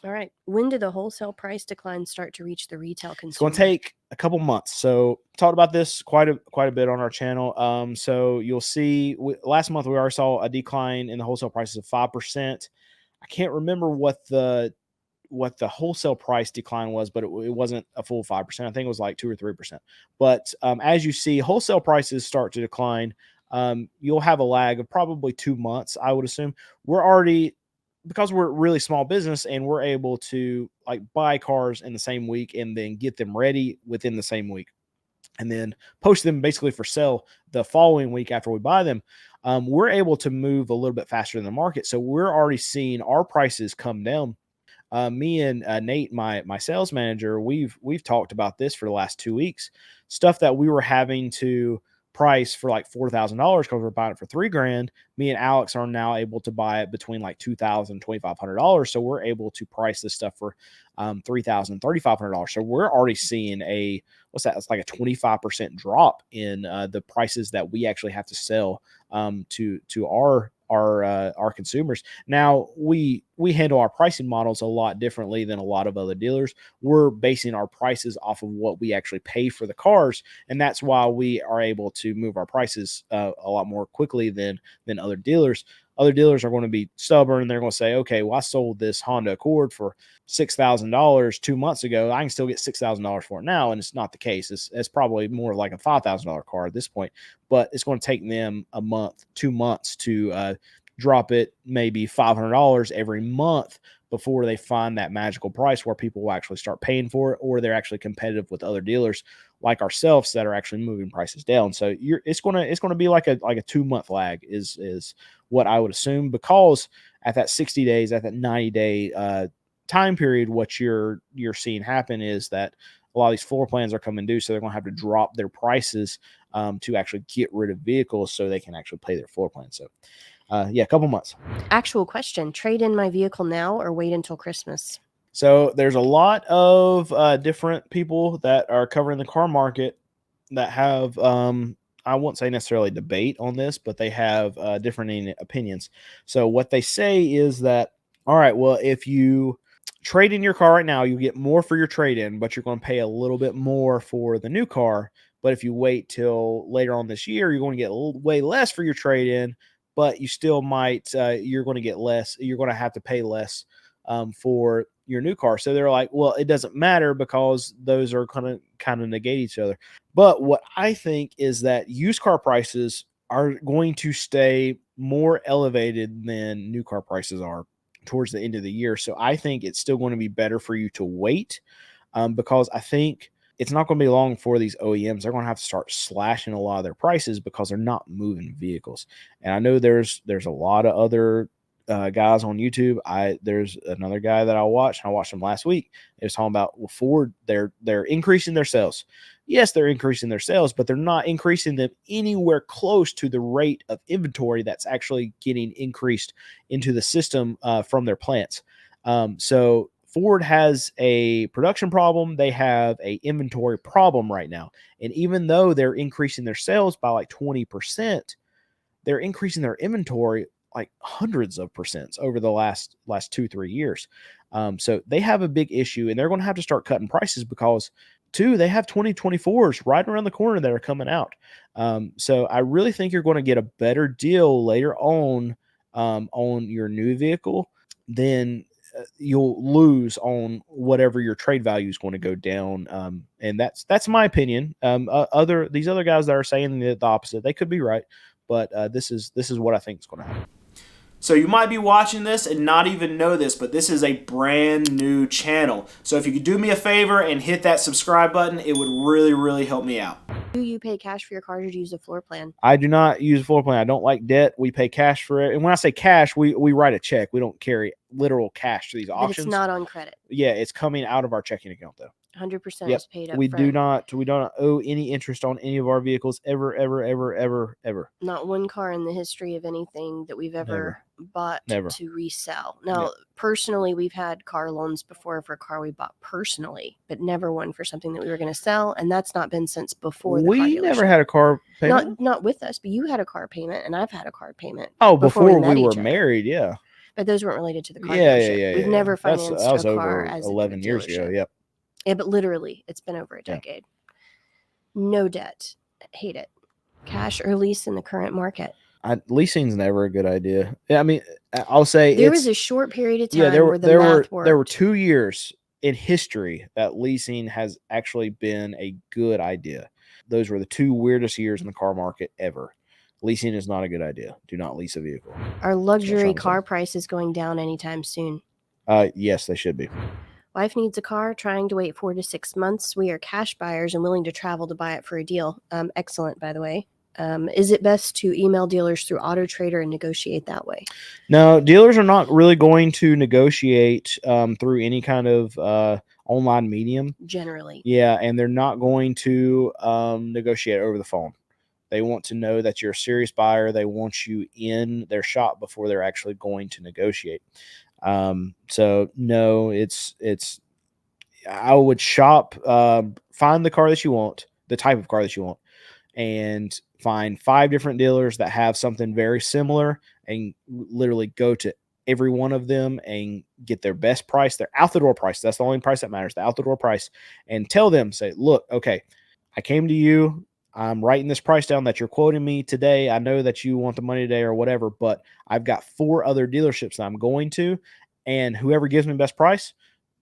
All right. When did the wholesale price decline start to reach the retail It's going to consumer? take a couple months. So talked about this quite a bit on our channel. So you'll see last month we already saw a decline in the wholesale prices of 5%. I can't remember what the wholesale price decline was, but it wasn't a full 5%. I think it was like 2 or 3%. But as you see wholesale prices start to decline, you'll have a lag of probably 2 months, I would assume. We're already, because we're a really small business and we're able to like buy cars in the same week and then get them ready within the same week and then post them basically for sale the following week after we buy them. We're able to move a little bit faster than the market. So we're already seeing our prices come down. Me and Nate, my sales manager, we've talked about this for the last 2 weeks. Stuff that we were having to price for like $4,000 because we're buying it for $3,000. Me and Alex are now able to buy it between like $2,000 and $2,500. So we're able to price this stuff for $3,000, $3,500. So we're already seeing what's that? It's like a 25% drop in the prices that we actually have to sell to our consumers. Now we handle our pricing models a lot differently than a lot of other dealers. We're basing our prices off of what we actually pay for the cars, and that's why we are able to move our prices a lot more quickly than other dealers. Other dealers are going to be stubborn and they're going to say, okay, well, I sold this Honda Accord for $6,000 2 months ago. I can still get $6,000 for it now. And it's not the case. It's probably more like a $5,000 car at this point, but it's going to take them a month, 2 months to drop it maybe $500 every month before they find that magical price where people will actually start paying for it, or they're actually competitive with other dealers like ourselves that are actually moving prices down. So it's gonna be like a 2 month lag is what I would assume, because at that 60 days, at that 90-day time period, what you're seeing happen is that a lot of these floor plans are coming due, so they're going to have to drop their prices to actually get rid of vehicles so they can actually pay their floor plan. So a couple months. Actual question: trade in my vehicle now or wait until Christmas? So there's a lot of different people that are covering the car market that have, I won't say necessarily debate on this, but they have different opinions. So what they say is that, all right, well, if you trade in your car right now, you get more for your trade in, but you're going to pay a little bit more for the new car. But if you wait till later on this year, you're going to get way less for your trade in, but you still might, you're going to get less. You're going to have to pay less for your new car. So they're like, well, it doesn't matter because those are kind of negate each other. But what I think is that used car prices are going to stay more elevated than new car prices are towards the end of the year. So I think it's still going to be better for you to wait because I think it's not going to be long for these OEMs. They're going to have to start slashing a lot of their prices because they're not moving vehicles. And I know there's a lot of other guys on YouTube. There's another guy that I watched him last week. It was talking about, well, Ford, they're increasing their sales. Yes, they're increasing their sales, but they're not increasing them anywhere close to the rate of inventory that's actually getting increased into the system from their plants. So Ford has a production problem. They have a inventory problem right now. And even though they're increasing their sales by like 20%, they're increasing their inventory like hundreds of percents over the last 2-3 years. So they have a big issue, and they're going to have to start cutting prices because they have 2024s right around the corner that are coming out. So I really think you're going to get a better deal later on your new vehicle than you'll lose on whatever your trade value is going to go down. And that's my opinion. These other guys that are saying the opposite, they could be right, but this is what I think is going to happen. So you might be watching this and not even know this, but this is a brand new channel. So if you could do me a favor and hit that subscribe button, it would really, really help me out. Do you pay cash for your cars or do you use a floor plan? I do not use a floor plan. I don't like debt. We pay cash for it. And when I say cash, we write a check. We don't carry literal cash to these auctions. But it's not on credit. Yeah, it's coming out of our checking account though. 100% is paid up we front. We don't owe any interest on any of our vehicles ever. Not one car in the history of anything that we've ever bought to resell. Now, personally, we've had car loans before for a car we bought personally, but never one for something that we were going to sell, and that's not been since before the car dealership. We never had a car payment. Not with us, but you had a car payment, and I've had a car payment. Oh, before we were married, yeah. But those weren't related to the car dealership. We've never financed that was a car over as 11 years ago. Yep. Yeah, but literally, it's been over a decade. No debt. Hate it. Cash or lease in the current market. Leasing's never a good idea. I mean, I'll say there was a short period of time where there were 2 years in history that leasing has actually been a good idea. Those were the 2 weirdest years in the car market ever. Leasing is not a good idea. Do not lease a vehicle. Are luxury car prices going down anytime soon? Yes, they should be. Wife needs a car, trying to wait 4 to 6 months. We are cash buyers and willing to travel to buy it for a deal. Excellent, by the way. Is it best to email dealers through Auto Trader and negotiate that way? No, dealers are not really going to negotiate through any kind of online medium. Generally. Yeah, and they're not going to negotiate over the phone. They want to know that you're a serious buyer. They want you in their shop before they're actually going to negotiate. So no, it's I would shop, find the car that you want, the type of car that you want, and find 5 different dealers that have something very similar, and literally go to every one of them and get their best price, their out the door price. That's the only price that matters, the out the door price, and tell them, say, look, okay, I came to you. I'm writing this price down that you're quoting me today. I know that you want the money today or whatever, but I've got 4 other dealerships that I'm going to, and whoever gives me best price,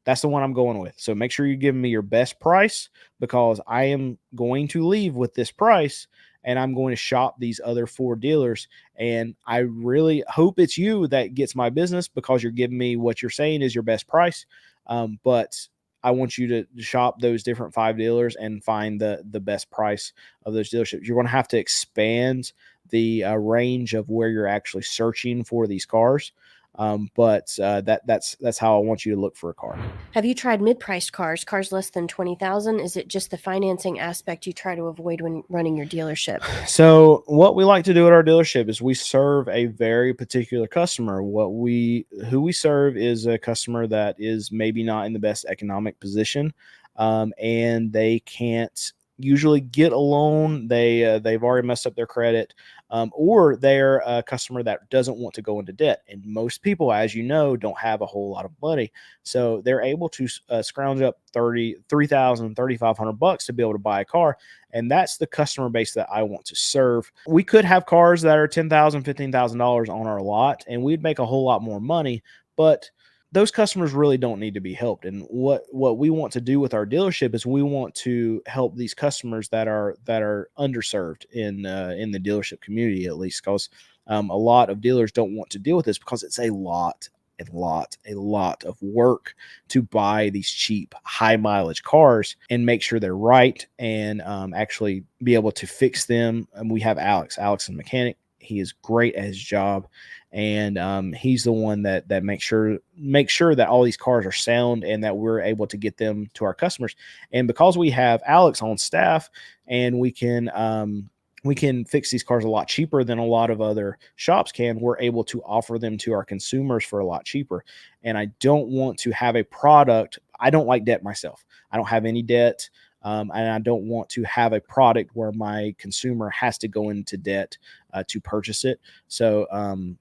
that's the one I'm going with. So make sure you give me your best price, because I am going to leave with this price and I'm going to shop these other 4 dealers. And I really hope it's you that gets my business, because you're giving me what you're saying is your best price. But I want you to shop those different 5 dealers and find the best price of those dealerships. You're going to have to expand the range of where you're actually searching for these cars. But that's how I want you to look for a car. Have you tried mid-priced cars less than $20,000? Is it just the financing aspect you try to avoid when running your dealership? So what we like to do at our dealership is we serve a very particular customer. Who we serve is a customer that is maybe not in the best economic position, and they can't usually get a loan. They've already messed up their credit, or they're a customer that doesn't want to go into debt. And most people, as you know, don't have a whole lot of money, so they're able to scrounge up $3,500 to be able to buy a car. And that's the customer base that I want to serve. We could have cars that are $10,000, $15,000 on our lot, and we'd make a whole lot more money, but those customers really don't need to be helped. And what we want to do with our dealership is we want to help these customers that are underserved in the dealership community, at least, because a lot of dealers don't want to deal with this, because it's a lot of work to buy these cheap, high mileage cars and make sure they're right, and actually be able to fix them. And we have Alex is a mechanic. He is great at his job, and he's the one that makes sure that all these cars are sound and that we're able to get them to our customers. And because we have Alex on staff, and we can fix these cars a lot cheaper than a lot of other shops can, we're able to offer them to our consumers for a lot cheaper. And I don't want to have a product. I don't like debt myself. I don't have any debt. And I don't want to have a product where my consumer has to go into debt to purchase it. So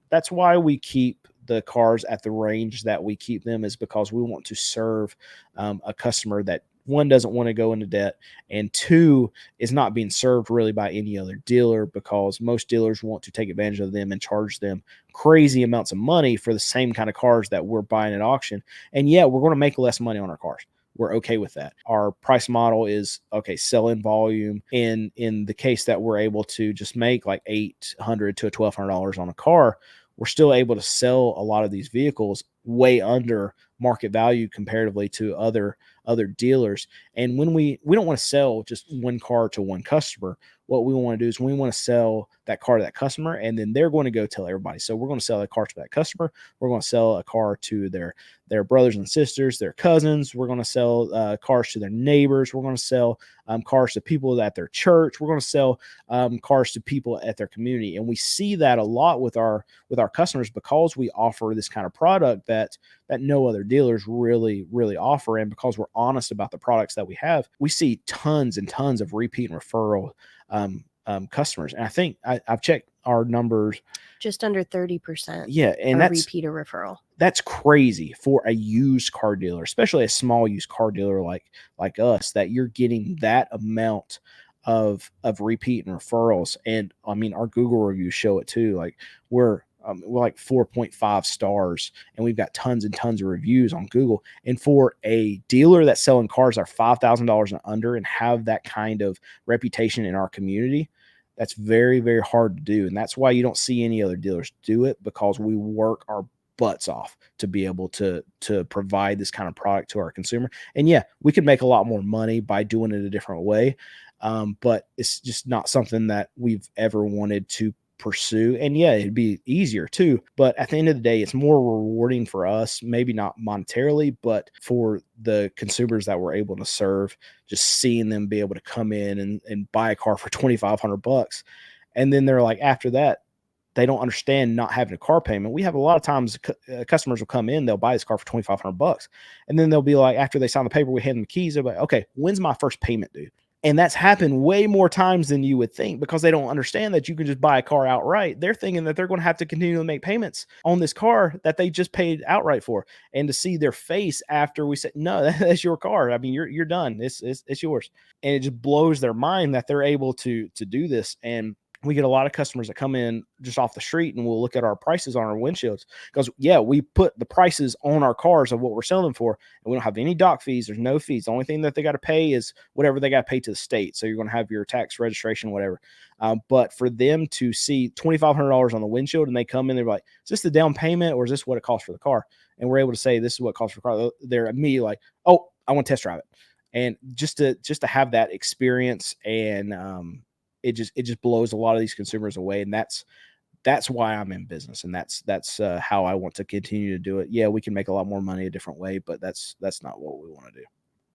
that's why we keep the cars at the range that we keep them, is because we want to serve a customer that, 1, doesn't want to go into debt, and 2, is not being served really by any other dealer, because most dealers want to take advantage of them and charge them crazy amounts of money for the same kind of cars that we're buying at auction. And yeah, we're going to make less money on our cars. We're okay with that. Our price model is okay, sell in volume. In the case that we're able to just make like $800 to $1,200 on a car, we're still able to sell a lot of these vehicles way under market value comparatively to other dealers. And when we don't want to sell just one car to one customer, what we want to do is we want to sell that car to that customer, and then they're going to go tell everybody. So we're going to sell a car to that customer. We're going to sell a car to their brothers and sisters, their cousins. We're going to sell cars to their neighbors. We're going to sell cars to people at their church. We're going to sell cars to people at their community. And we see that a lot with our customers, because we offer this kind of product that no other dealers really offer. And because we're honest about the products that we have, we see tons and tons of repeat and referral customers. And I think I've checked our numbers. Just under 30%. Yeah, and that's repeat or referral. That's crazy for a used car dealer, especially a small used car dealer like us, that you're getting that amount of repeat and referrals. And I mean, our Google reviews show it too. Like we're like 4.5 stars, and we've got tons and tons of reviews on Google. And for a dealer that's selling cars that are $5,000 and under and have that kind of reputation in our community, that's very, very hard to do. And that's why you don't see any other dealers do it, because we work our butts off to be able to provide this kind of product to our consumer. And yeah, we could make a lot more money by doing it a different way. But it's just not something that we've ever wanted to pursue. And yeah, it'd be easier too. But at the end of the day, it's more rewarding for us, maybe not monetarily, but for the consumers that we're able to serve, just seeing them be able to come in and buy a car for $2,500. And then they're like, after that, they don't understand not having a car payment. We have a lot of times customers will come in, they'll buy this car for $2,500. And then they'll be like, after they sign the paper, we hand them the keys. They're like, okay, when's my first payment due? And that's happened way more times than you would think, because they don't understand that you can just buy a car outright. They're thinking that they're going to have to continue to make payments on this car that they just paid outright for. And to see their face after we said, no, that's your car. I mean, you're done. It's yours. And it just blows their mind that they're able to do this. And we get a lot of customers that come in just off the street, and we'll look at our prices on our windshields, because yeah, we put the prices on our cars of what we're selling for, and we don't have any dock fees. There's no fees. The only thing that they got to pay is whatever they got to pay to the state. So you're going to have your tax, registration, whatever. But for them to see $2,500 on the windshield, and they come in, they're like, is this the down payment, or is this what it costs for the car? And we're able to say, this is what it costs for the car. They're immediately like, oh, I want to test drive it. And just to have that experience, and it just blows a lot of these consumers away. And that's why I'm in business. And that's how I want to continue to do it. Yeah, we can make a lot more money a different way, but that's not what we want to do.